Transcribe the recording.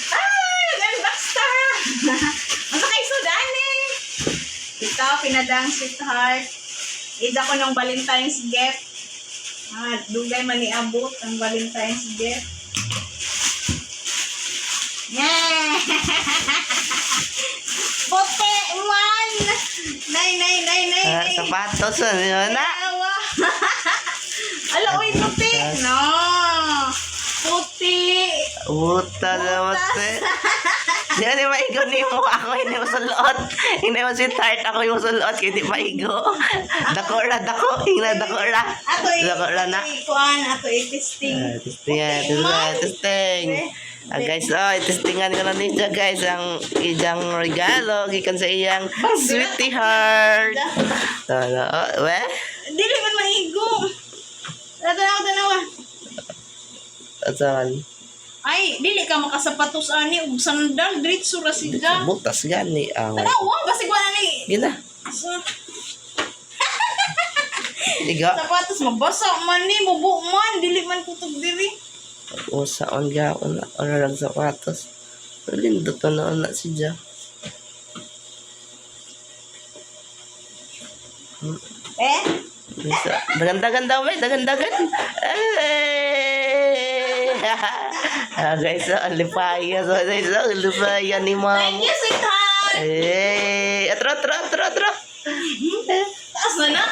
Nag-unbox ta. Ano kay Sudani? Ito, pinadang sweetheart. Ida ko ng Valentine's gift. Dugay man niabot ang Valentine's gift. Yeah! Puti man! Nay. Sapatos yun na. Ala, uy, puti! No! Puti! Buta naman eh. Di ba maigo ni mo? Ako hindi mo sulot. Hindi mo sweetheart. Ako yung sulot. Hindi maigo. Dako ra. Dako ra. Na. Ato i-testing. Testing. Guys, testingan ko na ninyo guys ang iyang regalo gikan sa iyang sweetheart. We? Dili man maigo. Tanawa. Asan? Ay, dili ka makasapatos ani ug sandal diretso ra siya. Butas gani ang. Tanawa, basig wala ni. Gina. Iga. Sapatos mabasa man ni, mubo man, dili man kutog diri. Usaon gaon na orang sapatos. Lindot na siya. Dagan-dagan. Guys, alipaya. Alipaya ni mama. Thank you, sweetheart. Atro. Taas na na.